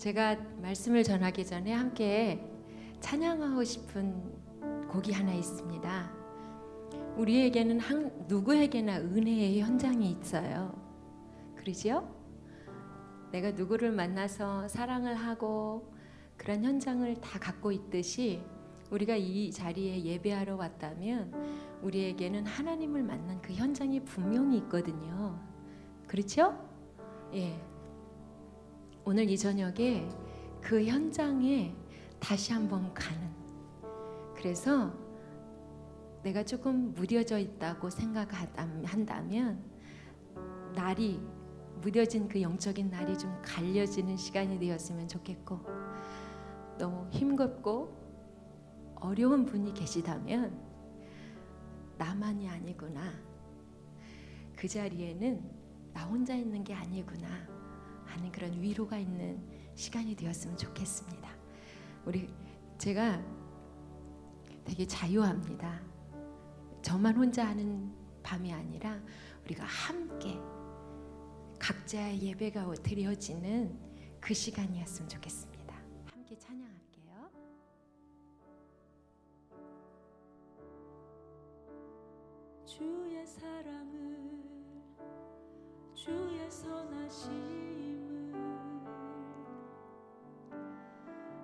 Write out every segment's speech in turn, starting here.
제가 말씀을 전하기 전에 함께 찬양하고 싶은 곡이 하나 있습니다. 우리에게는 누구에게나 은혜의 현장이 있어요. 그러지요? 내가 누구를 만나서 사랑을 하고 그런 현장을 다 갖고 있듯이 우리가 이 자리에 예배하러 왔다면 우리에게는 하나님을 만난 그 현장이 분명히 있거든요. 그렇죠? 예. 오늘 이 저녁에 그 현장에 다시 한번 가는, 그래서 내가 조금 무뎌져 있다고 생각한다면 날이, 무뎌진 그 영적인 날이 좀 갈려지는 시간이 되었으면 좋겠고, 너무 힘겹고 어려운 분이 계시다면 나만이 아니구나, 그 자리에는 나 혼자 있는 게 아니구나 하는 그런 위로가 있는 시간이 되었으면 좋겠습니다. 제가 되게 자유합니다. 저만 혼자 하는 밤이 아니라 우리가 함께 각자의 예배가 드려지는 그 시간이었으면 좋겠습니다. 함께 찬양할게요. 주의 사랑을, 주의 선하심을,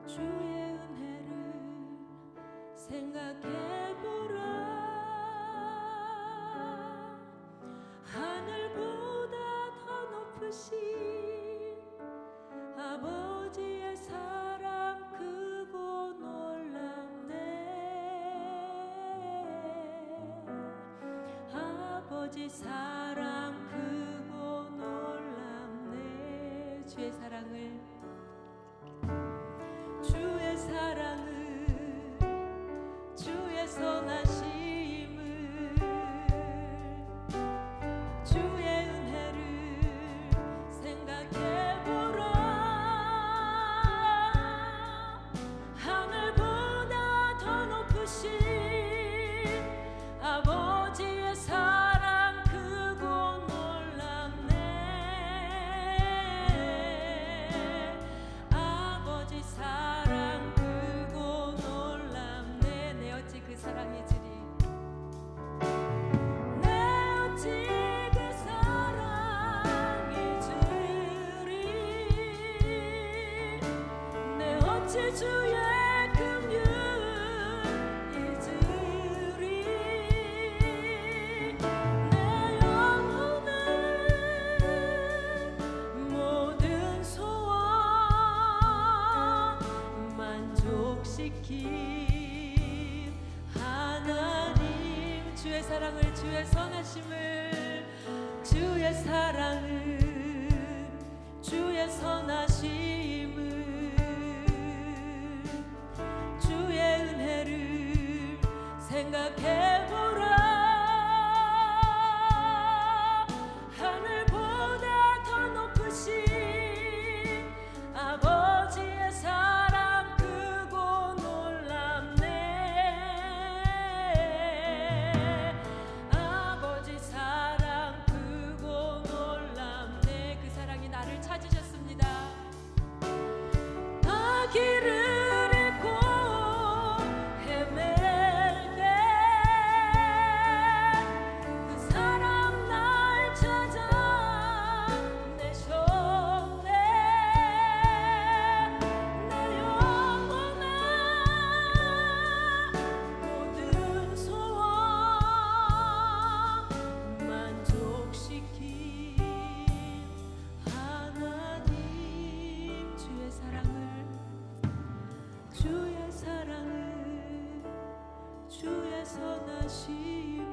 주의 은혜를 생각해보라. 하늘보다 더 높으신 아버지의 사랑 크고 놀랍네. 아버지 사랑 크고 놀랍네. 주의 사랑을, 주의 사랑을, 주의 선하심을, 주의 은혜를 생각해보라. 하늘보다 더 높으신 아버지의 사랑 크고 놀랍네. 아버지 사랑 크고 놀랍네. 내 어찌 그 사랑이 주리, 내 어찌 그 사랑이 주리, 내 어찌 주의 긍휼 잊으리. 내 영혼의 모든 소원 만족시킨 하나님. 주의 사랑을, 주의 선하심을, 주의 사랑을, 주의 선하심을, 주의 은혜를 생각해보라. 하늘보다 더 높으신 아버지의 사랑 크고 놀랍네. 아버지 사랑 크고 놀랍네. 그 사랑이 나를 찾으셨습니다. 나 길을 잃고 헤맬 때 그 사랑 날 찾아내셨네. 내 영혼의 모든 소원 만족시킨 하나님. 주의 사랑을, 주의 사랑을, 주의 선하심을,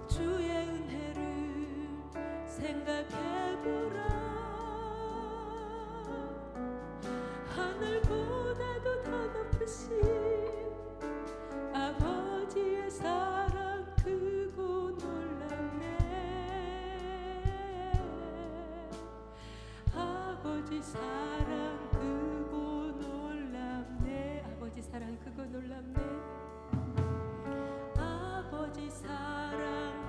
주의 은혜를 생각해보라. 하늘보다도 더 높으신 아버지의 사랑 크고 놀랍네. 아버지 사랑 크고 놀랍네. 아버지 사랑 크고 놀랍네. 아버지 사랑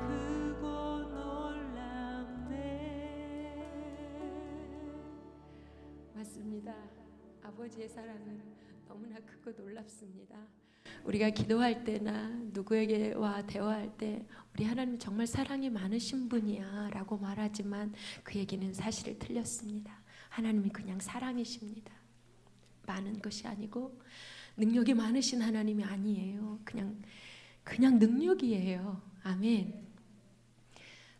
크고 놀랍네. 맞습니다. 아버지의 사랑은 너무나 크고 놀랍습니다. 우리가 기도할 때나 누구에게와 대화할 때 우리 하나님 정말 사랑이 많으신 분이야 라고 말하지만 그 얘기는 사실 틀렸습니다. 하나님이 그냥 사랑이십니다. 많은 것이 아니고 능력이 많으신 하나님이 아니에요. 그냥 능력이에요. 아멘.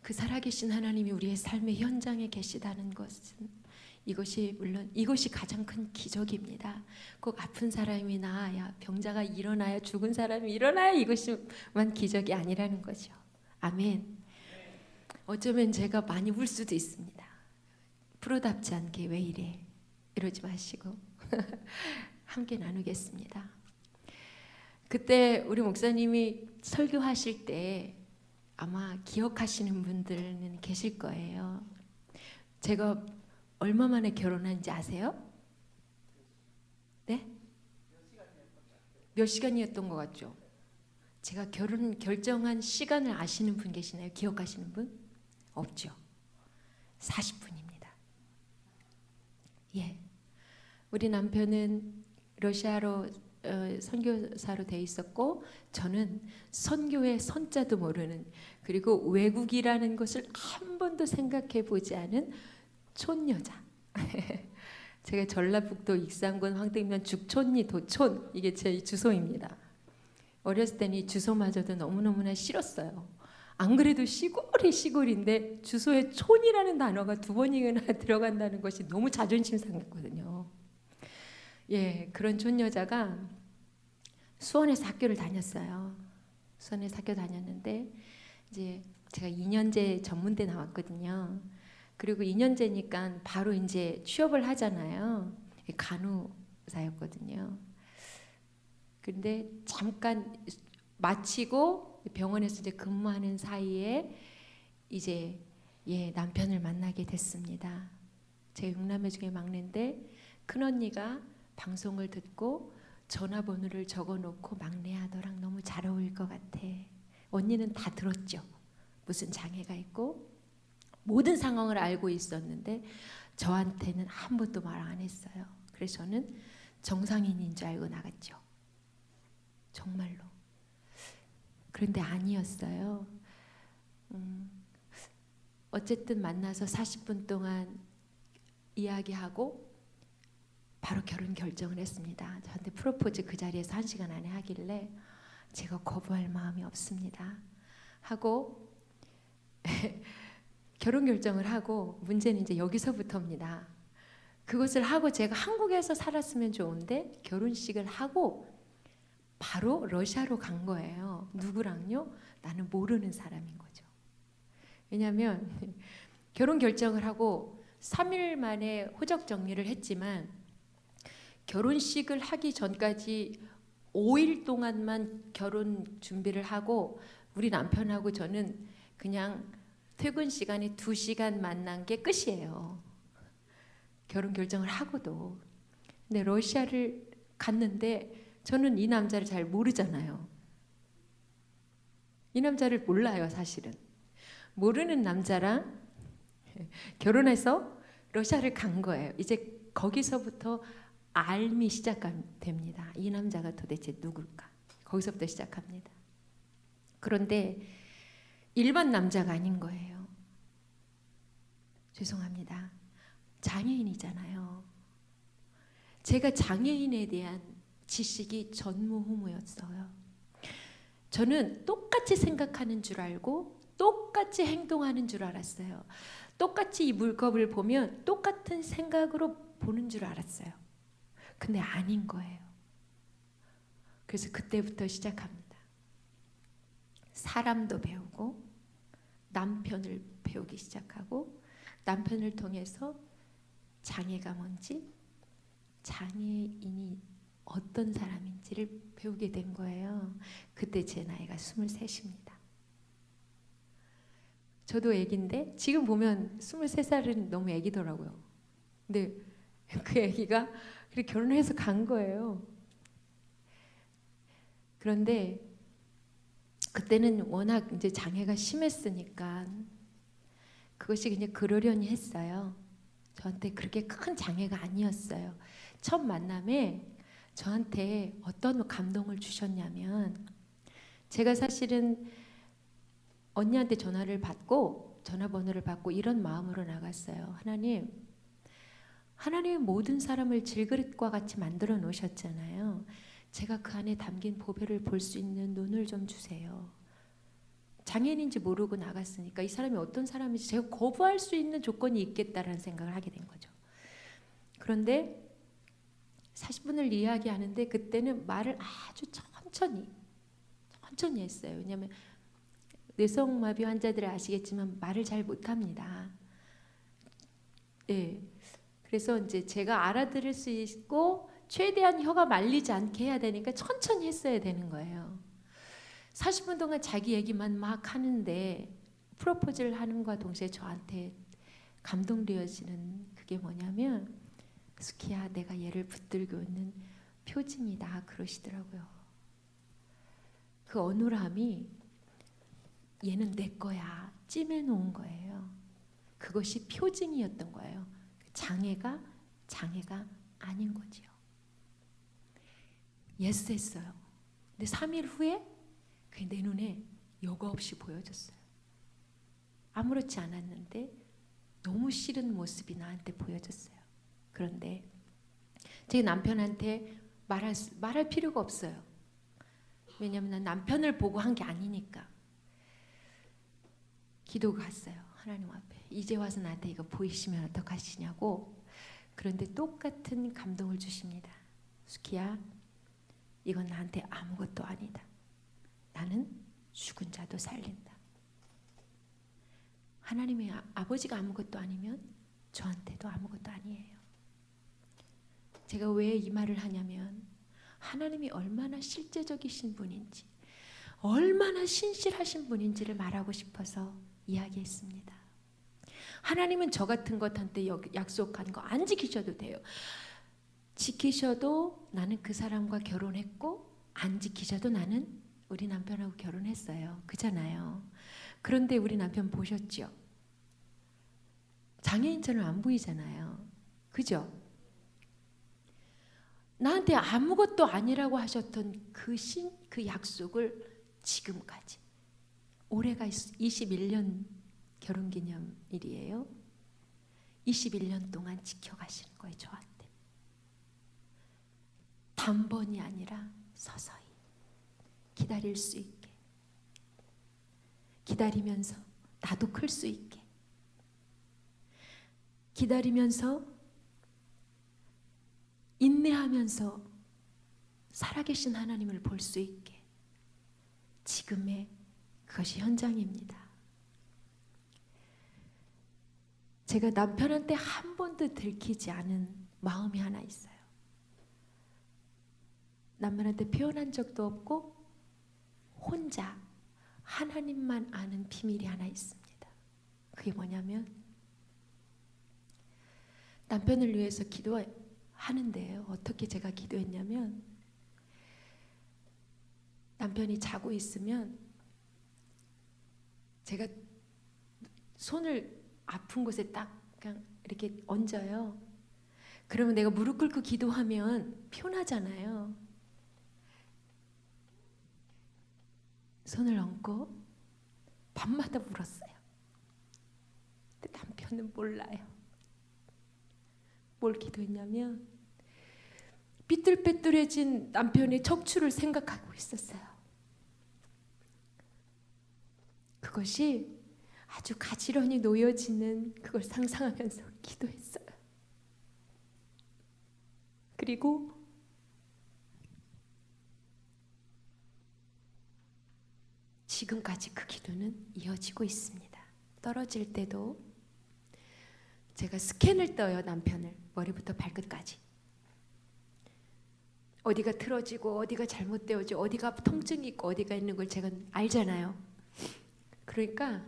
그 살아계신 하나님이 우리의 삶의 현장에 계시다는 것은 이것이 가장 큰 기적입니다. 꼭 아픈 사람이 나아야, 병자가 일어나야, 죽은 사람이 일어나야 이것이만 기적이 아니라는 거죠. 아멘. 어쩌면 제가 많이 울 수도 있습니다. 프로답지 않게 왜 이래? 이러지 마시고 함께 나누겠습니다. 그때 우리 목사님이 설교하실 때 아마 기억하시는 분들은 계실 거예요. 제가 얼마 만에 결혼한지 아세요? 네? 몇 시간이었던 것 같죠? 제가 결혼 결정한 시간을 아시는 분 계시나요? 기억하시는 분? 없죠. 40분입니다. 예. 우리 남편은 러시아로 선교사로 돼 있었고 저는 선교의 선자도 모르는, 그리고 외국이라는 것을 한 번도 생각해 보지 않은 촌여자. 제가 전라북도 익산군 황등면 죽촌리 도촌, 이게 제 주소입니다. 어렸을 때는 이 주소마저도 너무너무나 싫었어요. 안 그래도 시골인데 주소에 촌이라는 단어가 2번이나 들어간다는 것이 너무 자존심 상했거든요. 예, 그런 촌여자가 수원에서 학교를 다녔어요. 수원에서 학교 다녔는데 이제 제가 2년제 전문대 나왔거든요. 그리고 2년제니까 바로 이제 취업을 하잖아요. 간호사였거든요. 근데 잠깐 마치고 병원에서 이제 근무하는 사이에 이제 남편을 만나게 됐습니다. 제 6남매 중에 막내인데 큰언니가 방송을 듣고 전화번호를 적어놓고 막내아더랑 너무 잘 어울릴 것 같아. 언니는 다 들었죠. 무슨 장애가 있고 모든 상황을 알고 있었는데 저한테는 한 번도 말 안 했어요. 그래서 저는 정상인인 줄 알고 나갔죠. 정말로. 그런데 아니었어요. 어쨌든 만나서 40분 동안 이야기하고 바로 결혼 결정을 했습니다. 저한테 프로포즈 그 자리에서 1시간 안에 하길래 제가 거부할 마음이 없습니다. 하고 결혼 결정을 하고 문제는 이제 여기서부터입니다. 그것을 하고 제가 한국에서 살았으면 좋은데 결혼식을 하고 바로 러시아로 간 거예요. 누구랑요? 나는 모르는 사람인 거죠. 왜냐하면 결혼 결정을 하고 3일 만에 호적 정리를 했지만 결혼식을 하기 전까지 5일 동안만 결혼 준비를 하고 우리 남편하고 저는 그냥 퇴근 시간에 2시간 만난 게 끝이에요. 결혼 결정을 하고도. 근데 러시아를 갔는데 저는 이 남자를 잘 모르잖아요. 이 남자를 몰라요, 사실은. 모르는 남자랑 결혼해서 러시아를 간 거예요. 이제 거기서부터 알미 시작됩니다. 이 남자가 도대체 누굴까? 거기서부터 시작합니다. 그런데 일반 남자가 아닌 거예요. 죄송합니다. 장애인이잖아요. 제가 장애인에 대한 지식이 전무후무였어요. 저는 똑같이 생각하는 줄 알고 똑같이 행동하는 줄 알았어요. 똑같이 이 물컵을 보면 똑같은 생각으로 보는 줄 알았어요. 근데 아닌 거예요. 그래서 그때부터 시작합니다. 사람도 배우고 남편을 배우기 시작하고 남편을 통해서 장애가 뭔지, 장애인이 어떤 사람인지를 배우게 된 거예요. 그때 제 나이가 23입니다. 저도 애기인데 지금 보면 23살은 너무 애기더라고요. 근데 그 애기가 그렇게 결혼해서 간 거예요. 그런데 그때는 워낙 이제 장애가 심했으니까 그것이 그냥 그러려니 했어요. 저한테 그렇게 큰 장애가 아니었어요. 첫 만남에 저한테 어떤 감동을 주셨냐면, 제가 사실은 언니한테 전화번호를 받고 이런 마음으로 나갔어요. 하나님이 모든 사람을 질그릇과 같이 만들어 놓으셨잖아요. 제가 그 안에 담긴 보배를 볼 수 있는 눈을 좀 주세요. 장애인인지 모르고 나갔으니까 이 사람이 어떤 사람인지 제가 거부할 수 있는 조건이 있겠다라는 생각을 하게 된 거죠. 그런데 40분을 이야기하는데 그때는 말을 아주 천천히 했어요. 왜냐하면 뇌성마비 환자들을 아시겠지만 말을 잘 못합니다. 예. 그래서 이제 제가 알아들을 수 있고 최대한 혀가 말리지 않게 해야 되니까 천천히 했어야 되는 거예요. 40분 동안 자기 얘기만 막 하는데 프로포즈를 하는과 동시에 저한테 감동되어지는 그게 뭐냐면, 스키야, 내가 얘를 붙들고 있는 표징이다 그러시더라고요. 그 어눌함이 얘는 내 거야 찜해 놓은 거예요. 그것이 표징이었던 거예요. 장애가 아닌 거지요. 예스 했어요. 근데 3일 후에 그게 내 눈에 여과 없이 보여졌어요. 아무렇지 않았는데 너무 싫은 모습이 나한테 보여졌어요. 그런데 제 남편한테 말할 필요가 없어요. 왜냐하면 난 남편을 보고 한 게 아니니까. 기도가 왔어요. 하나님 앞에. 이제 와서 나한테 이거 보이시면 어떡하시냐고. 그런데 똑같은 감동을 주십니다. 수키야, 이건 나한테 아무것도 아니다. 나는 죽은 자도 살린다. 하나님의 아버지가 아무것도 아니면 저한테도 아무것도 아니에요. 제가 왜 이 말을 하냐면, 하나님이 얼마나 실제적이신 분인지, 얼마나 신실하신 분인지를 말하고 싶어서 이야기했습니다. 하나님은 저 같은 것한테 약속한 거 안 지키셔도 돼요. 지키셔도 나는 그 사람과 결혼했고, 안 지키셔도 나는 우리 남편하고 결혼했어요. 그잖아요. 그런데 우리 남편 보셨죠? 장애인처럼 안 보이잖아요. 그죠? 나한테 아무것도 아니라고 하셨던 그 약속을 지금까지, 올해가 21년 결혼기념일이에요. 21년 동안 지켜가시는 거예요. 저한테. 단번이 아니라 서서히 기다릴 수 있게, 기다리면서 나도 클 수 있게, 기다리면서 인내하면서 살아계신 하나님을 볼 수 있게, 지금의 그것이 현장입니다. 제가 남편한테 한 번도 들키지 않은 마음이 하나 있어요. 남편한테 표현한 적도 없고 혼자 하나님만 아는 비밀이 하나 있습니다. 그게 뭐냐면, 남편을 위해서 기도하는데요. 어떻게 제가 기도했냐면, 남편이 자고 있으면 제가 손을 아픈 곳에 딱 그냥 이렇게 얹어요. 그러면 내가 무릎 꿇고 기도하면 피곤하잖아요. 손을 얹고 밤마다 울었어요. 근데 남편은 몰라요. 뭘 기도했냐면, 삐뚤빼뚤해진 남편의 척추를 생각하고 있었어요. 그것이 아주 가지런히 놓여지는 그걸 상상하면서 기도했어요. 그리고 지금까지 그 기도는 이어지고 있습니다. 떨어질 때도 제가 스캔을 떠요. 남편을 머리부터 발끝까지. 어디가 틀어지고 어디가 잘못되어지고 어디가 통증이 있고 어디가 있는 걸 제가 알잖아요. 그러니까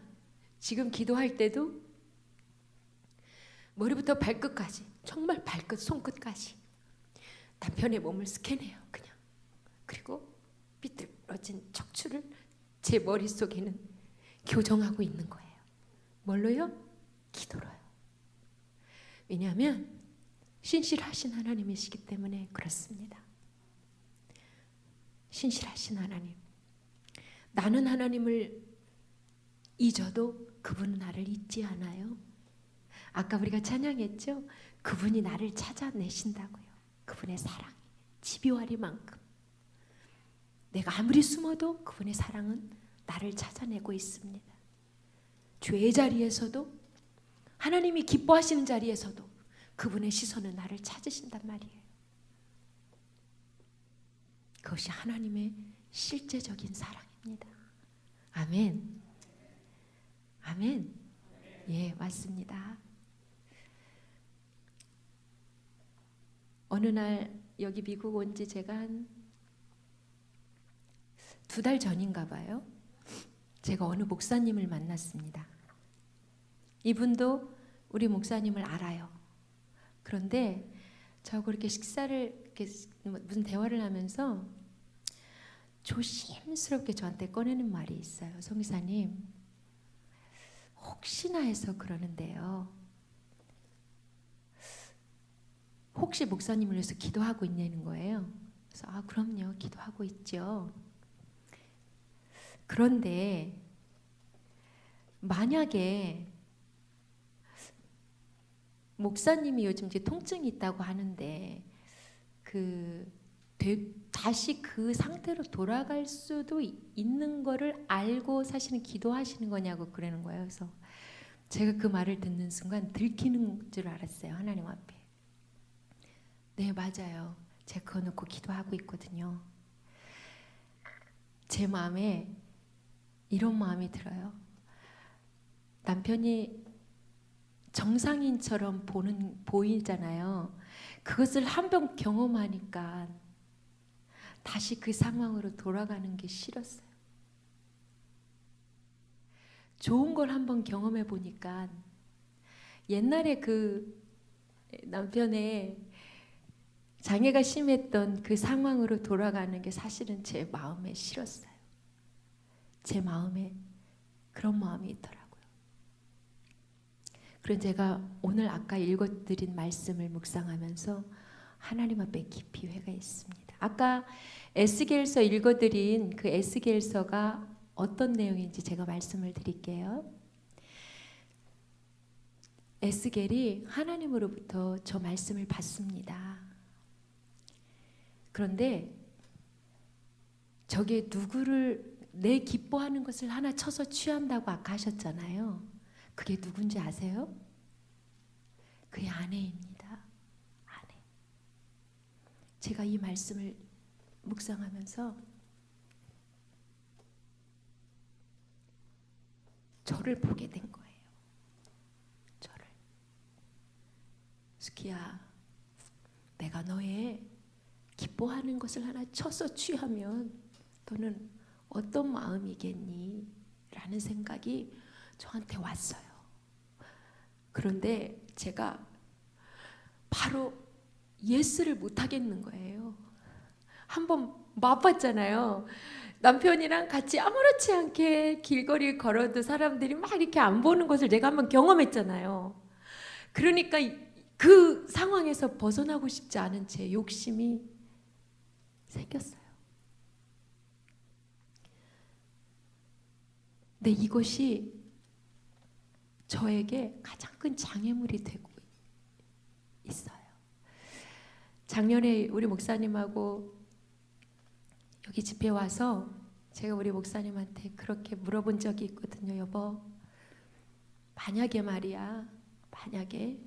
지금 기도할 때도 머리부터 발끝까지, 정말 발끝 손끝까지 남편의 몸을 스캔해요. 그냥. 그리고 삐뚤어진 척추를 제 머릿속에는 교정하고 있는 거예요. 뭘로요? 기도로요. 왜냐하면 신실하신 하나님이시기 때문에 그렇습니다. 신실하신 하나님. 나는 하나님을 잊어도 그분은 나를 잊지 않아요. 아까 우리가 찬양했죠? 그분이 나를 찾아내신다고요. 그분의 사랑이 집요하리만큼. 내가 아무리 숨어도 그분의 사랑은 나를 찾아내고 있습니다. 죄의 자리에서도 하나님이 기뻐하시는 자리에서도 그분의 시선은 나를 찾으신단 말이에요. 그것이 하나님의 실제적인 사랑입니다. 아멘. 아멘. 예, 맞습니다. 어느 날 여기 미국 온 지 제가 한 2달 전인가 봐요. 제가 어느 목사님을 만났습니다. 이분도 우리 목사님을 알아요. 그런데 저하고 이렇게 식사를 이렇게 무슨 대화를 하면서 조심스럽게 저한테 꺼내는 말이 있어요. 송기사님, 혹시나 해서 그러는데요. 혹시 목사님을 위해서 기도하고 있냐는 거예요. 그래서 그럼요, 기도하고 있죠. 그런데 만약에 목사님이 요즘 이제 통증이 있다고 하는데 다시 그 상태로 돌아갈 수도 있는 거를 알고 사실은 기도하시는 거냐고 그러는 거예요. 그래서 제가 그 말을 듣는 순간 들키는 줄 알았어요. 하나님 앞에. 네, 맞아요. 제가 그거 놓고 기도하고 있거든요. 제 마음에 이런 마음이 들어요. 남편이 정상인처럼 보이잖아요. 그것을 한 번 경험하니까 다시 그 상황으로 돌아가는 게 싫었어요. 좋은 걸 한번 경험해 보니까 옛날에 그 남편의 장애가 심했던 그 상황으로 돌아가는 게 사실은 제 마음에 싫었어요. 제 마음에 그런 마음이 있더라고요. 그래서 제가 오늘 아까 읽어드린 말씀을 묵상하면서 하나님 앞에 깊이 회개했습니다. 아까 에스겔서 읽어드린 그 에스겔서가 어떤 내용인지 제가 말씀을 드릴게요. 에스겔이 하나님으로부터 저 말씀을 받습니다. 그런데 저게 누구를 내 기뻐하는 것을 하나 쳐서 취한다고 아까 하셨잖아요. 그게 누군지 아세요? 그의 아내입니다. 아내. 제가 이 말씀을 묵상하면서 저를 보게 된 거예요. 저를. 스키야, 내가 너의 기뻐하는 것을 하나 쳐서 취하면 너는 어떤 마음이겠니? 라는 생각이 저한테 왔어요. 그런데 제가 바로 예스를 못 하겠는 거예요. 한번 맛봤잖아요. 남편이랑 같이 아무렇지 않게 길거리 걸어도 사람들이 막 이렇게 안 보는 것을 내가 한번 경험했잖아요. 그러니까 그 상황에서 벗어나고 싶지 않은 제 욕심이 생겼어요. 근데 이것이 저에게 가장 큰 장애물이 되고 있어요. 작년에 우리 목사님하고 여기 집에 와서 제가 우리 목사님한테 그렇게 물어본 적이 있거든요. 여보, 만약에 말이야, 만약에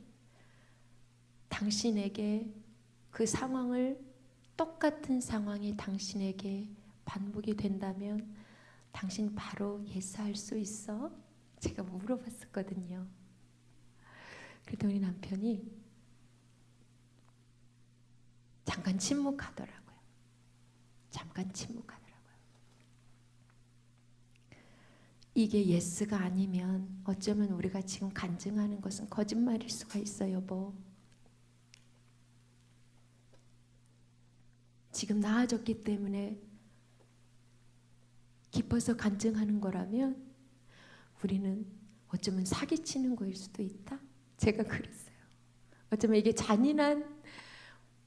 당신에게 그 상황을 똑같은 상황이 당신에게 반복이 된다면 당신 바로 예스할 수 있어? 제가 물어봤었거든요. 그랬더니 우리 남편이 잠깐 침묵하더라고요. 잠깐 침묵하더라고요. 이게 예스가 아니면 어쩌면 우리가 지금 간증하는 것은 거짓말일 수가 있어요, 여보. 지금 나아졌기 때문에 기뻐서 간증하는 거라면 우리는 어쩌면 사기치는 거일 수도 있다. 제가 그랬어요. 어쩌면 이게 잔인한,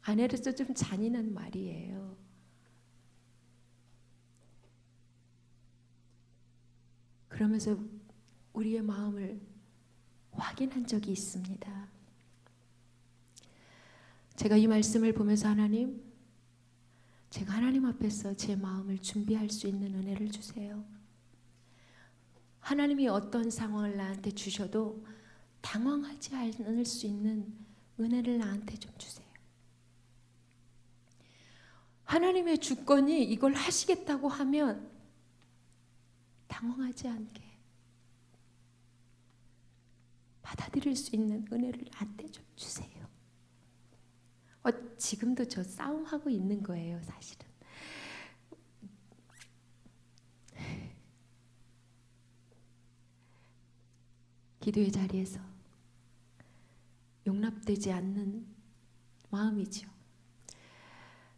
아내로서 좀 잔인한 말이에요. 그러면서 우리의 마음을 확인한 적이 있습니다. 제가 이 말씀을 보면서 하나님, 제가 하나님 앞에서 제 마음을 준비할 수 있는 은혜를 주세요. 하나님이 어떤 상황을 나한테 주셔도 당황하지 않을 수 있는 은혜를 나한테 좀 주세요. 하나님의 주권이 이걸 하시겠다고 하면 당황하지 않게 받아들일 수 있는 은혜를 나한테 좀 주세요. 지금도 저 싸움하고 있는 거예요, 사실은. 기도의 자리에서 용납되지 않는 마음이죠.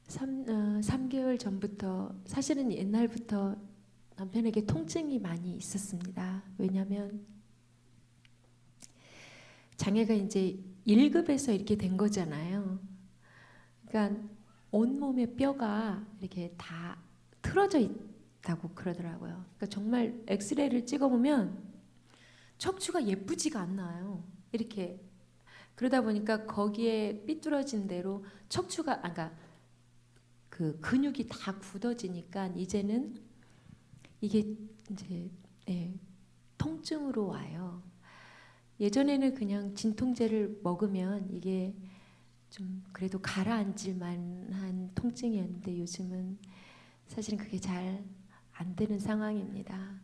3개월 전부터, 사실은 옛날부터 남편에게 통증이 많이 있었습니다. 왜냐하면 장애가 이제 1급에서 이렇게 된 거잖아요. 그러니까 온몸의 뼈가 이렇게 다 틀어져 있다고 그러더라고요. 그러니까 정말 엑스레이를 찍어보면 척추가 예쁘지가 않나요. 이렇게 그러다 보니까 거기에 삐뚤어진 대로 척추가, 그러니까 그 근육이 다 굳어지니까 이제는 이게 이제 통증으로 와요. 예전에는 그냥 진통제를 먹으면 이게 좀 그래도 가라앉을 만한 통증이었는데 요즘은 사실은 그게 잘 안 되는 상황입니다.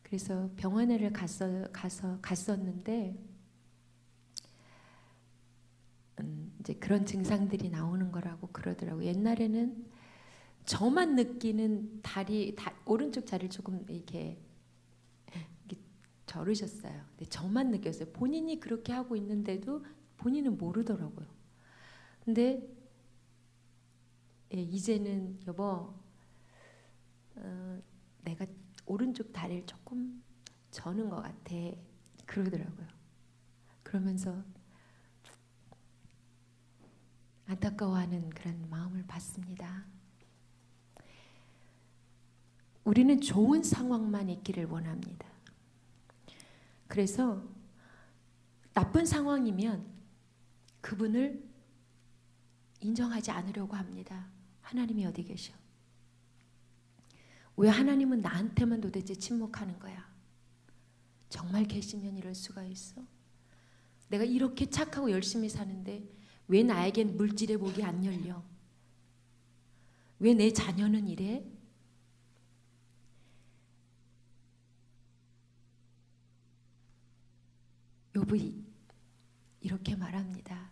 그래서 병원에 갔었는데 이제 그런 증상들이 나오는 거라고 그러더라고요. 옛날에는 저만 느끼는 오른쪽 다리를 조금 이렇게 저르셨어요. 근데 저만 느꼈어요. 본인이 그렇게 하고 있는데도 본인은 모르더라고요. 근데 이제는 여보, 내가 오른쪽 다리를 조금 저는 것 같아 그러더라고요. 그러면서 안타까워하는 그런 마음을 받습니다. 우리는 좋은 상황만 있기를 원합니다. 그래서 나쁜 상황이면 그분을 인정하지 않으려고 합니다. 하나님이 어디 계셔? 왜 하나님은 나한테만 도대체 침묵하는 거야? 정말 계시면 이럴 수가 있어? 내가 이렇게 착하고 열심히 사는데 왜 나에겐 물질의 복이 안 열려? 왜 내 자녀는 이래? 욥이 이렇게 말합니다.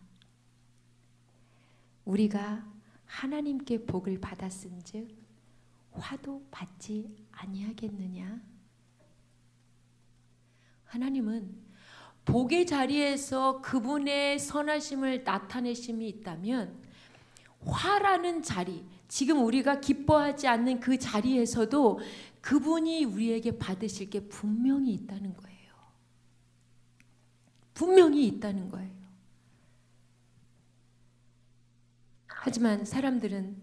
우리가 하나님께 복을 받았은즉 화도 받지 아니하겠느냐? 하나님은 복의 자리에서 그분의 선하심을 나타내심이 있다면 화라는 자리, 지금 우리가 기뻐하지 않는 그 자리에서도 그분이 우리에게 받으실 게 분명히 있다는 거예요. 분명히 있다는 거예요. 하지만 사람들은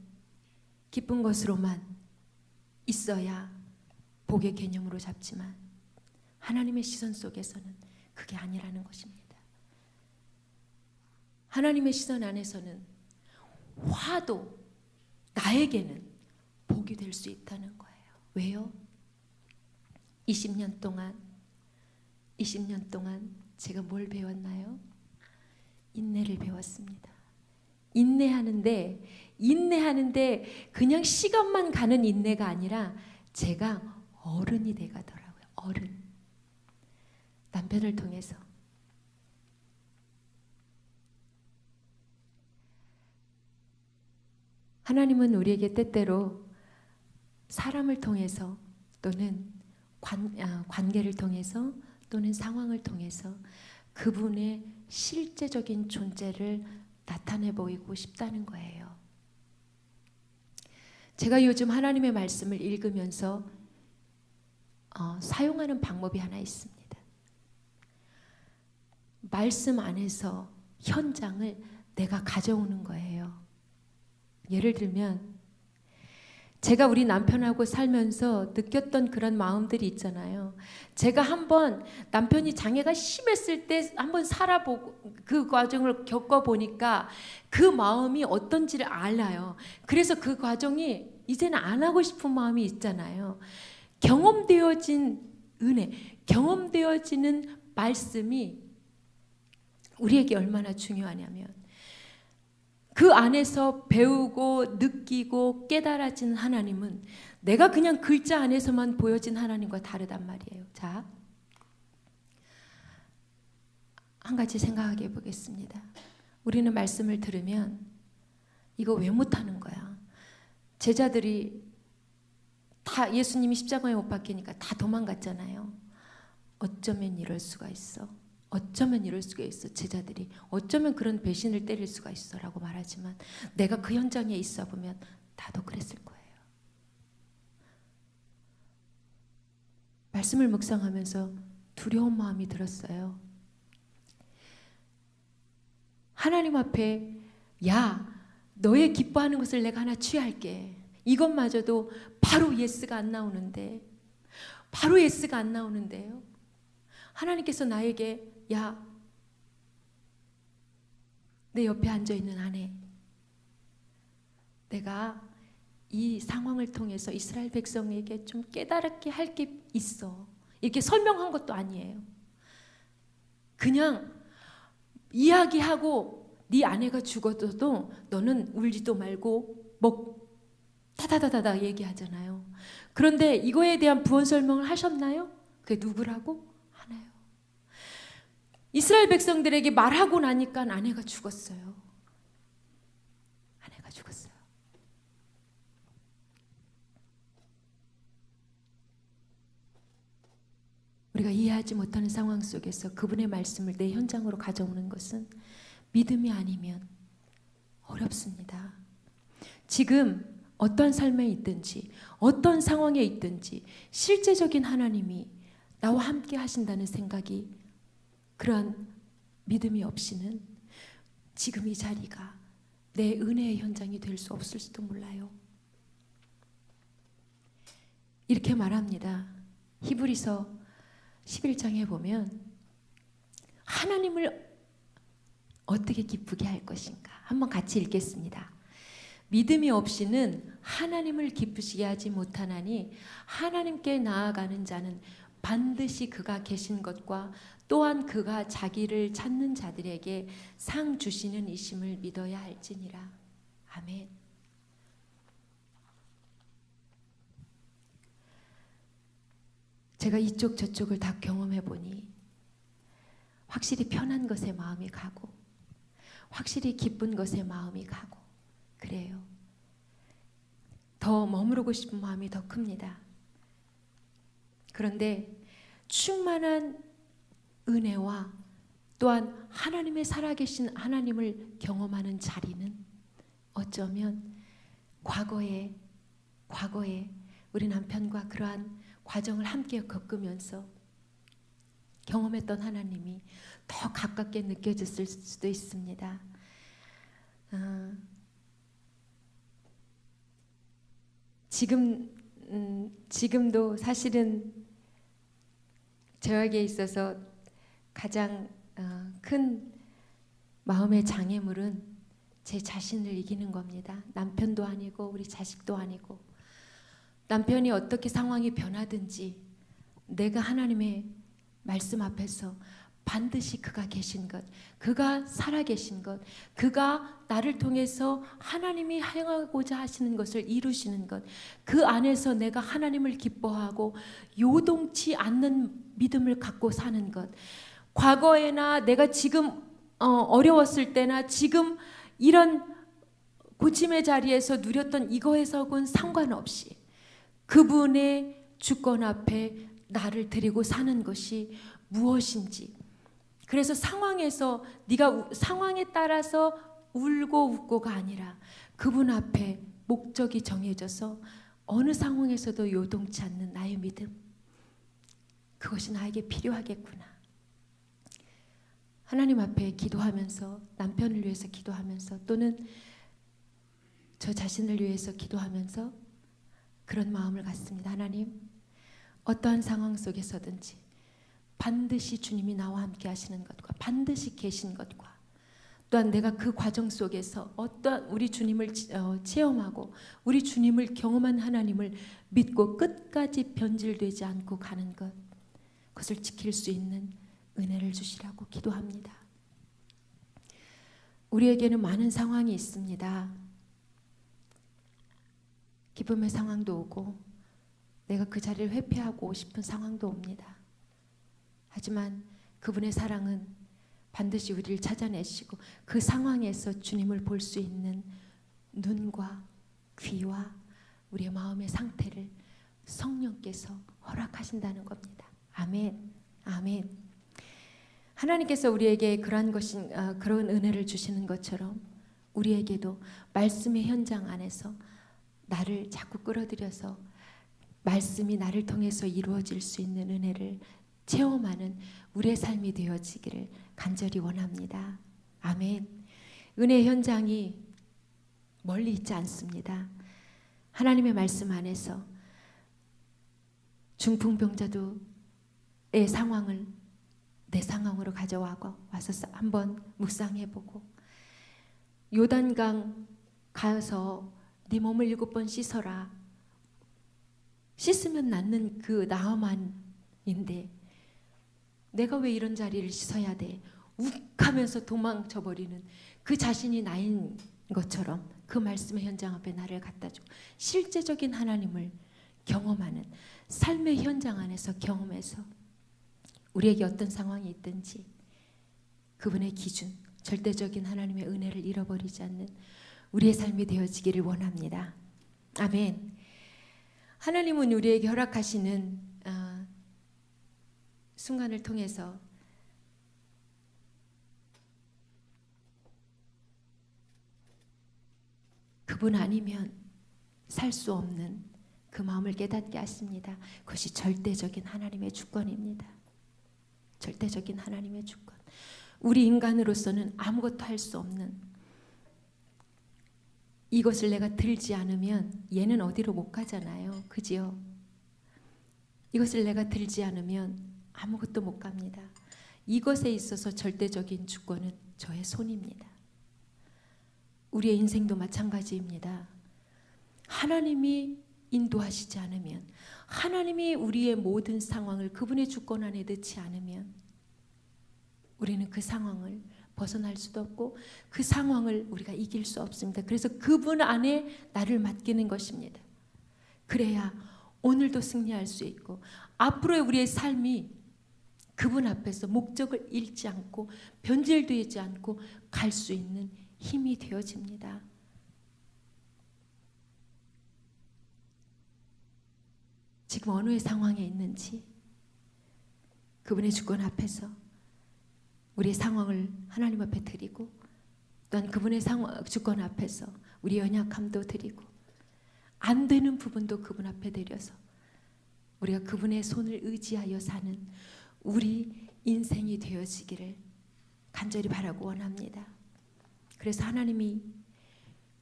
기쁜 것으로만 있어야 복의 개념으로 잡지만 하나님의 시선 속에서는 그게 아니라는 것입니다. 하나님의 시선 안에서는 화도 나에게는 복이 될 수 있다는 거예요. 왜요? 20년 동안 제가 뭘 배웠나요? 인내를 배웠습니다. 인내하는데 그냥 시간만 가는 인내가 아니라 제가 어른이 돼가더라고요. 어른. 남편을 통해서. 하나님은 우리에게 때때로 사람을 통해서 또는 관계를 통해서 또는 상황을 통해서 그분의 실제적인 존재를 나타내 보이고 싶다는 거예요. 제가 요즘 하나님의 말씀을 읽으면서 사용하는 방법이 하나 있습니다. 말씀 안에서 현장을 내가 가져오는 거예요. 예를 들면 제가 우리 남편하고 살면서 느꼈던 그런 마음들이 있잖아요. 제가 한번 남편이 장애가 심했을 때 한번 살아보고 그 과정을 겪어보니까 그 마음이 어떤지를 알아요. 그래서 그 과정이 이제는 안 하고 싶은 마음이 있잖아요. 경험되어진 은혜, 경험되어지는 말씀이 우리에게 얼마나 중요하냐면 그 안에서 배우고 느끼고 깨달아진 하나님은 내가 그냥 글자 안에서만 보여진 하나님과 다르단 말이에요. 자, 한 가지 생각해 보겠습니다. 우리는 말씀을 들으면 이거 왜 못하는 거야? 제자들이 다 예수님이 십자가에 못 박히니까 다 도망갔잖아요. 어쩌면 이럴 수가 있어. 어쩌면 이럴 수가 있어. 제자들이 어쩌면 그런 배신을 때릴 수가 있어 라고 말하지만 내가 그 현장에 있어 보면 나도 그랬을 거예요. 말씀을 묵상하면서 두려운 마음이 들었어요. 하나님 앞에 야, 너의 기뻐하는 것을 내가 하나 취할게. 이것마저도 바로 예스가 안 나오는데, 바로 예스가 안 나오는데요. 하나님께서 나에게 야, 내 옆에 앉아있는 아내, 내가 이 상황을 통해서 이스라엘 백성에게 좀 깨달게 할 게 있어. 이렇게 설명한 것도 아니에요. 그냥 이야기하고 네 아내가 죽어도 너는 울지도 말고 타다다다다 얘기하잖아요. 그런데 이거에 대한 부언 설명을 하셨나요? 그게 누구라고? 하나요. 이스라엘 백성들에게 말하고 나니까 아내가 죽었어요. 아내가 죽었어요. 우리가 이해하지 못하는 상황 속에서 그분의 말씀을 내 현장으로 가져오는 것은 믿음이 아니면 어렵습니다. 지금 어떤 삶에 있든지 어떤 상황에 있든지 실제적인 하나님이 나와 함께 하신다는 생각이, 그러한 믿음이 없이는 지금 이 자리가 내 은혜의 현장이 될 수 없을지도 몰라요. 이렇게 말합니다. 히브리서 11장에 보면 하나님을 어떻게 기쁘게 할 것인가 한번 같이 읽겠습니다. 믿음이 없이는 하나님을 기쁘시게 하지 못하나니 하나님께 나아가는 자는 반드시 그가 계신 것과 또한 그가 자기를 찾는 자들에게 상 주시는 이심을 믿어야 할지니라. 아멘. 제가 이쪽 저쪽을 다 경험해 보니 확실히 편한 것에 마음이 가고 확실히 기쁜 것에 마음이 가고 그래요. 더 머무르고 싶은 마음이 더 큽니다. 그런데 충만한 은혜와 또한 하나님의 살아계신 하나님을 경험하는 자리는 어쩌면 과거에 우리 남편과 그러한 과정을 함께 겪으면서 경험했던 하나님이 더 가깝게 느껴졌을 수도 있습니다. 지금도 사실은 저에게 있어서 가장 큰 마음의 장애물은 제 자신을 이기는 겁니다. 남편도 아니고 우리 자식도 아니고, 남편이 어떻게 상황이 변하든지 내가 하나님의 말씀 앞에서 반드시 그가 계신 것, 그가 살아계신 것, 그가 나를 통해서 하나님이 행하고자 하시는 것을 이루시는 것, 그 안에서 내가 하나님을 기뻐하고 요동치 않는 믿음을 갖고 사는 것, 과거에나 내가 지금 어려웠을 때나 지금 이런 고침의 자리에서 누렸던 이거에서는 상관없이 그분의 주권 앞에 나를 드리고 사는 것이 무엇인지, 그래서 상황에서 네가 상황에 따라서 울고 웃고가 아니라 그분 앞에 목적이 정해져서 어느 상황에서도 요동치 않는 나의 믿음, 그것이 나에게 필요하겠구나. 하나님 앞에 기도하면서 남편을 위해서 기도하면서 또는 저 자신을 위해서 기도하면서 그런 마음을 갖습니다. 하나님, 어떠한 상황 속에서든지 반드시 주님이 나와 함께 하시는 것과 반드시 계신 것과 또한 내가 그 과정 속에서 어떠한 우리 주님을 체험하고 우리 주님을 경험한 하나님을 믿고 끝까지 변질되지 않고 가는 것, 그것을 지킬 수 있는 은혜를 주시라고 기도합니다. 우리에게는 많은 상황이 있습니다. 기쁨의 상황도 오고 내가 그 자리를 회피하고 싶은 상황도 옵니다. 하지만 그분의 사랑은 반드시 우리를 찾아내시고 그 상황에서 주님을 볼 수 있는 눈과 귀와 우리의 마음의 상태를 성령께서 허락하신다는 겁니다. 아멘. 아멘. 하나님께서 우리에게 그런 은혜를 주시는 것처럼 우리에게도 말씀의 현장 안에서 나를 자꾸 끌어들여서 말씀이 나를 통해서 이루어질 수 있는 은혜를 체험하는 우리의 삶이 되어지기를 간절히 원합니다. 아멘. 은혜의 현장이 멀리 있지 않습니다. 하나님의 말씀 안에서 중풍병자도 내 상황을 내 상황으로 가져와서 한번 묵상해보고 요단강 가서 네 몸을 7번 씻어라. 씻으면 낫는 그 나아만인데 내가 왜 이런 자리를 씻어야 돼? 욱하면서 도망쳐버리는 그 자신이 나인 것처럼 그 말씀의 현장 앞에 나를 갖다주고 실제적인 하나님을 경험하는 삶의 현장 안에서 경험해서 우리에게 어떤 상황이 있든지 그분의 기준, 절대적인 하나님의 은혜를 잃어버리지 않는 우리의 삶이 되어지기를 원합니다. 아멘. 하나님은 우리에게 허락하시는 순간을 통해서 그분 아니면 살 수 없는 그 마음을 깨닫게 하십니다. 그것이 절대적인 하나님의 주권입니다. 절대적인 하나님의 주권. 우리 인간으로서는 아무것도 할 수 없는 이것을 내가 들지 않으면 얘는 어디로 못 가잖아요. 그지요? 이것을 내가 들지 않으면 아무것도 못 갑니다. 이것에 있어서 절대적인 주권은 저의 손입니다. 우리의 인생도 마찬가지입니다. 하나님이 인도하시지 않으면, 하나님이 우리의 모든 상황을 그분의 주권 안에 넣지 않으면 우리는 그 상황을 벗어날 수도 없고 그 상황을 우리가 이길 수 없습니다. 그래서 그분 안에 나를 맡기는 것입니다. 그래야 오늘도 승리할 수 있고 앞으로의 우리의 삶이 그분 앞에서 목적을 잃지 않고 변질되지 않고 갈 수 있는 힘이 되어집니다. 지금 어느 상황에 있는지 그분의 주권 앞에서 우리의 상황을 하나님 앞에 드리고 또한 그분의 주권 앞에서 우리 연약함도 드리고 안 되는 부분도 그분 앞에 드려서 우리가 그분의 손을 의지하여 사는 우리 인생이 되어지기를 간절히 바라고 원합니다. 그래서 하나님이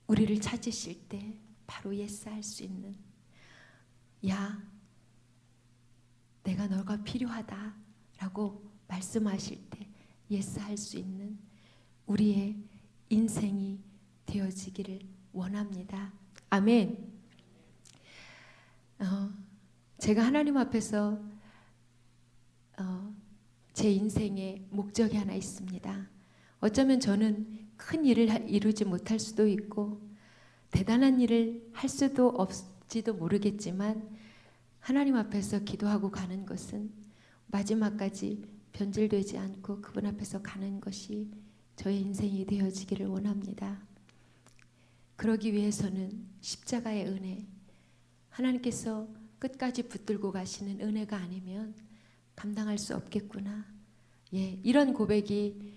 우리를 찾으실 때 바로 예스할 수 있는, 야, 내가 너가 필요하다라고 말씀하실 때 예스할 수 있는 우리의 인생이 되어지기를 원합니다. 아멘. 제가 하나님 앞에서 제 인생의 목적이 하나 있습니다. 어쩌면 저는 큰 일을 이루지 못할 수도 있고 대단한 일을 할 수도 없지도 모르겠지만 하나님 앞에서 기도하고 가는 것은 마지막까지 변질되지 않고 그분 앞에서 가는 것이 저의 인생이 되어지기를 원합니다. 그러기 위해서는 십자가의 은혜, 하나님께서 끝까지 붙들고 가시는 은혜가 아니면 감당할 수 없겠구나. 예, 이런 고백이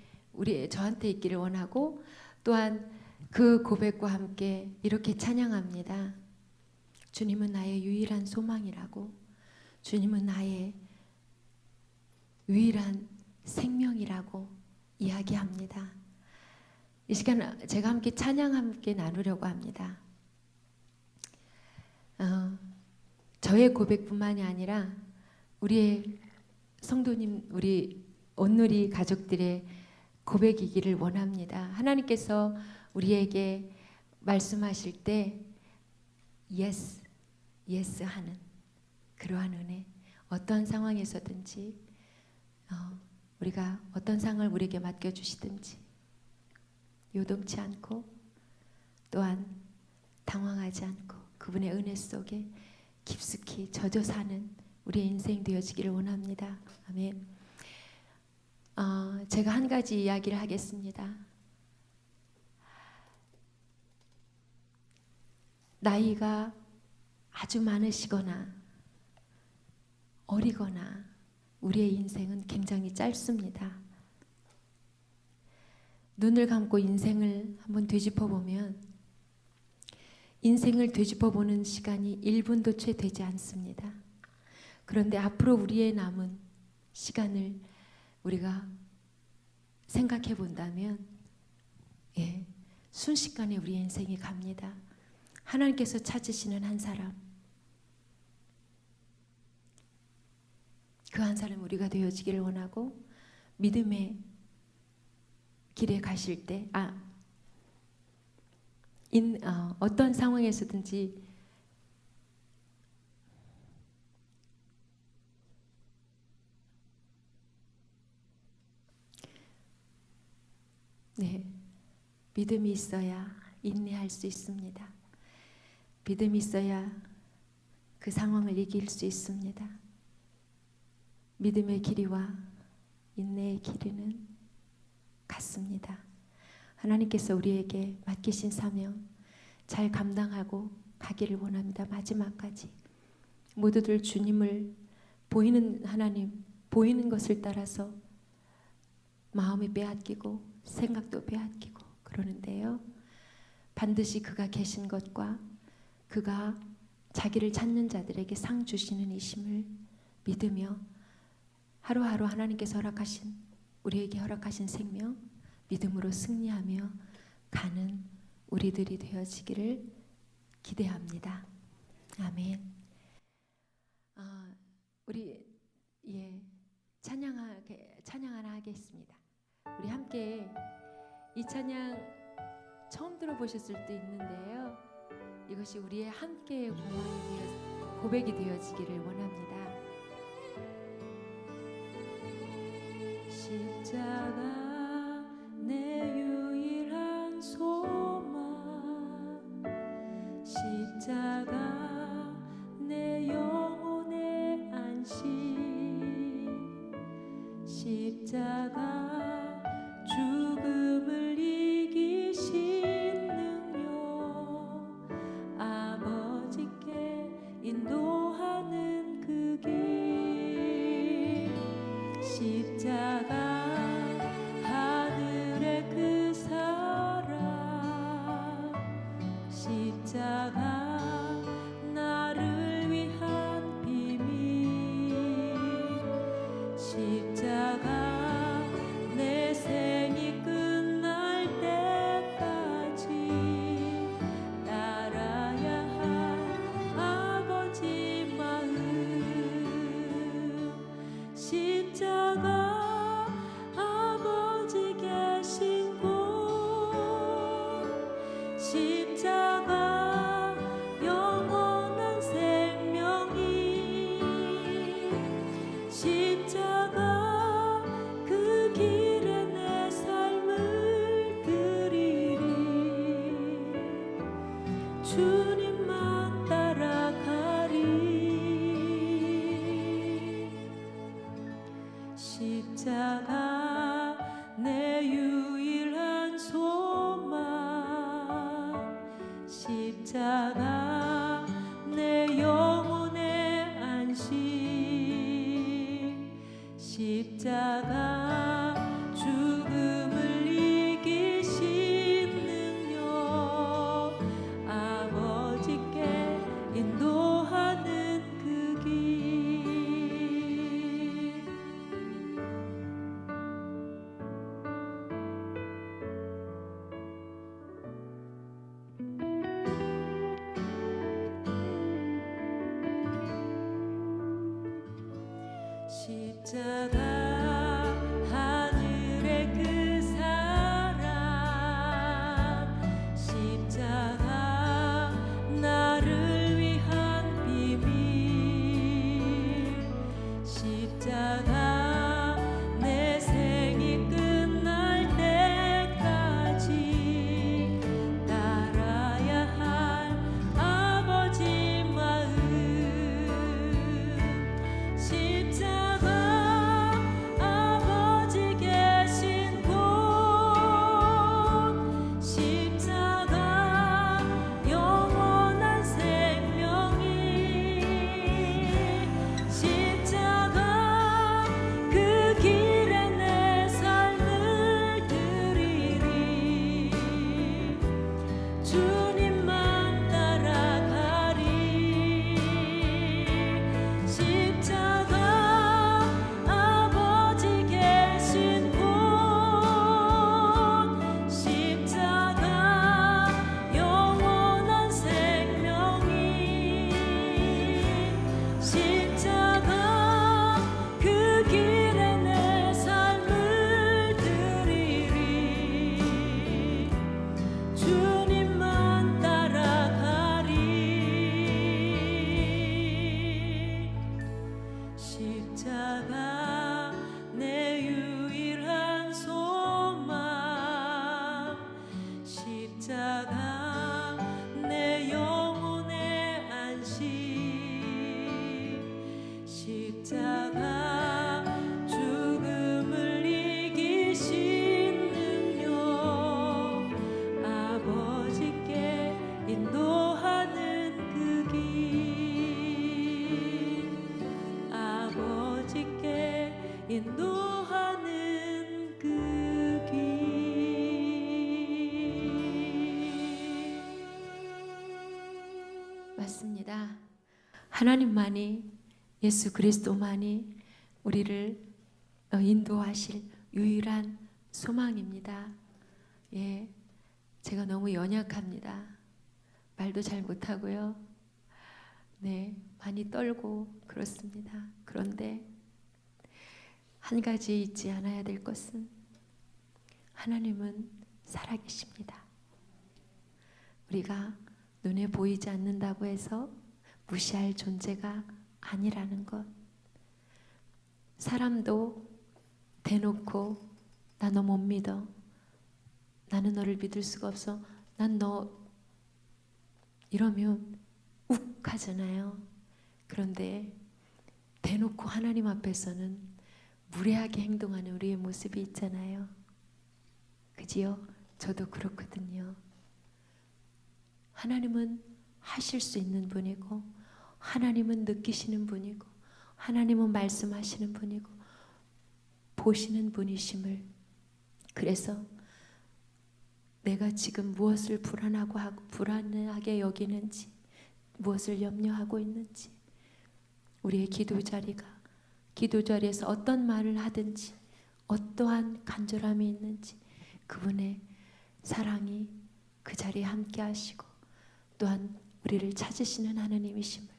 저한테 있기를 원하고 또한 그 고백과 함께 이렇게 찬양합니다. 주님은 나의 유일한 소망이라고, 주님은 나의 유일한 생명이라고 이야기합니다. 이 시간 제가 함께 찬양 함께 나누려고 합니다. 저의 고백뿐만이 아니라 우리의 성도님, 우리 온누리 가족들의 고백이기를 원합니다. 하나님께서 우리에게 말씀하실 때 yes, yes 하는 그러한 은혜, 어떤 상황에서든지 우리가 어떤 상을 우리에게 맡겨주시든지 요동치 않고 또한 당황하지 않고 그분의 은혜 속에 깊숙이 젖어 사는 우리의 인생 되어지기를 원합니다. 아멘. 제가 한 가지 이야기를 하겠습니다. 나이가 아주 많으시거나 어리거나 우리의 인생은 굉장히 짧습니다. 눈을 감고 인생을 한번 되짚어 보면 인생을 되짚어 보는 시간이 1분도 채 되지 않습니다. 그런데 앞으로 우리의 남은 시간을 우리가 생각해 본다면 순식간에 우리의 인생이 갑니다. 하나님께서 찾으시는 한 사람, 그 한 사람 우리가 되어지기를 원하고 믿음의 길에 가실 때 어떤 상황에서든지 믿음이 있어야 인내할 수 있습니다. 믿음이 있어야 그 상황을 이길 수 있습니다. 믿음의 길이와 인내의 길이는 같습니다. 하나님께서 우리에게 맡기신 사명 잘 감당하고 가기를 원합니다. 마지막까지 모두들 주님을 보이는 하나님, 보이는 것을 따라서 마음이 빼앗기고 생각도 빼앗기고 그러는데요. 반드시 그가 계신 것과 그가 자기를 찾는 자들에게 상 주시는 이심을 믿으며 하루하루 하나님께서 허락하신 우리에게 허락하신 생명 믿음으로 승리하며 가는 우리들이 되어지기를 기대합니다. 아멘. 우리 찬양 하나 하겠습니다. 우리 함께 이 찬양 처음 들어보셨을 수도 있는데요. 이것이 우리의 함께의 고백이 되어지기를 원합니다. 십자가 내 유일한 소망, 십자가 내 영혼의 안식, 십자가 죽음을 이기신 능력, 아버지께 인도하는 그 길, 십자가 하늘의 그 사랑, 십자가 나를 위한 비밀, 십자가 내 생이 끝날 때까지 따라야 할 아버지 마음, 십자가 아버지 계신 곳, 십자가 영원한 생명이, 십자가 그 길에 내 삶을 드리리, 주님만 따라가리. 십자가 내 유일한 소망, 십자가 내 영혼의 안식, 십자가 죽음을 이기신 능력, 아버지께 인도하는 그 길. 십자가 하늘의 그 사랑 십자가 나를 위한 비밀 십자가 내 생이 끝날 때까지 따라야 할 아버지 마음 십자가 아버지 계신 곳 십자가 영원한 생명이 십자가 그 길에 내 삶을 드리리 주님만 따라가리 십자가 아버지 계신 곳 십자가 영원한 생명이 십자가 그 길에 내 삶을 드리리 주님만 따라가리 십자가 내 유일한 소망 십자가 내 영혼의 안식 십자가 죽음을 이기신 능력 아버지께 인도하는 그 길 아버지께 인도하는 그 길 맞습니다. 하나님만이 예수 그리스도만이 우리를 인도하실 유일한 소망입니다. 예, 제가 너무 연약합니다. 말도 잘 못하고요. 네, 많이 떨고 그렇습니다. 그런데 한 가지 잊지 않아야 될 것은 하나님은 살아계십니다. 우리가 눈에 보이지 않는다고 해서 무시할 존재가 아니라는 것. 사람도 대놓고 나 너 못 믿어. 나는 너를 믿을 수가 없어. 난 너 이러면 욱 하잖아요. 그런데 대놓고 하나님 앞에서는 무례하게 행동하는 우리의 모습이 있잖아요. 그지요? 저도 그렇거든요. 하나님은 하실 수 있는 분이고 하나님은 느끼시는 분이고 하나님은 말씀하시는 분이고 보시는 분이심을 그래서 내가 지금 무엇을 불안하게 여기는지 무엇을 염려하고 있는지 우리의 기도 자리에서 어떤 말을 하든지 어떠한 간절함이 있는지 그분의 사랑이 그 자리에 함께 하시고 또한 우리를 찾으시는 하나님이심을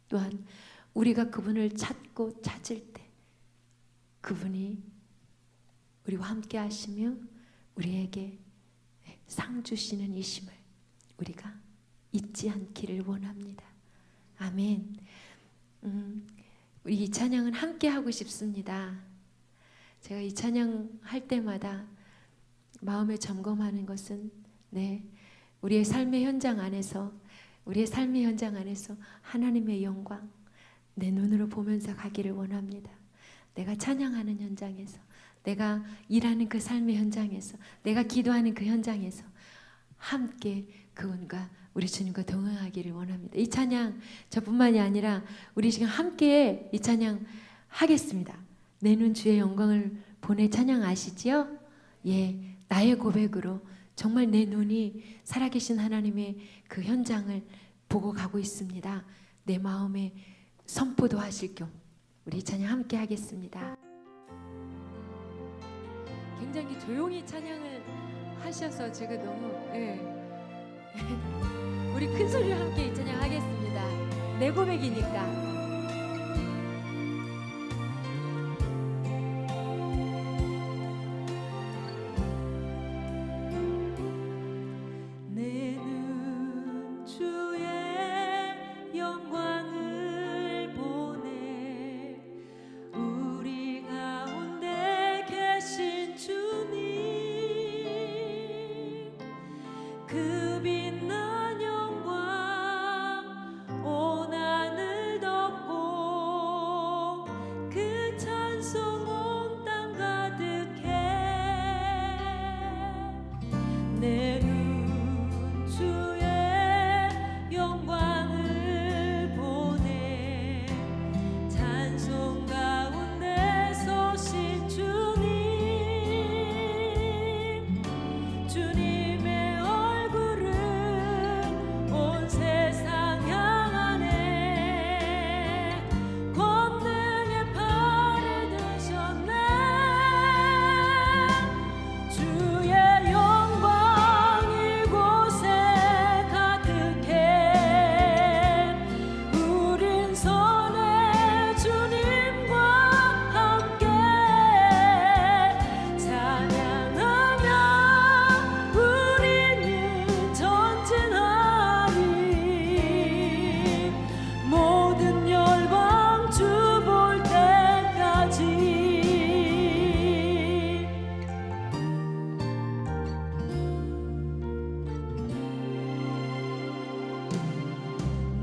또한 우리가 그분을 찾고 찾을 때 그분이 우리와 함께 하시며 우리에게 상 주시는 이심을 우리가 잊지 않기를 원합니다. 아멘. 우리 이 찬양은 함께 하고 싶습니다. 제가 이 찬양 할 때마다 마음을 점검하는 것은 우리의 삶의 현장 안에서 하나님의 영광 내 눈으로 보면서 가기를 원합니다. 내가 찬양하는 현장에서 내가 일하는 그 삶의 현장에서 내가 기도하는 그 현장에서 함께 그분과 우리 주님과 동행하기를 원합니다. 이 찬양 저뿐만이 아니라 우리 지금 함께 이 찬양 하겠습니다. 내 눈 주의 영광을 보내 찬양 아시지요? 예, 나의 고백으로 정말 내 눈이 살아계신 하나님의 그 현장을 보고 가고 있습니다. 내 마음에 선포도 하실 겸 우리 이 찬양 함께 하겠습니다. 굉장히 조용히 찬양을 하셔서 제가 너무 우리 큰 소리로 함께 이 찬양 하겠습니다. 내 고백이니까.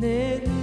내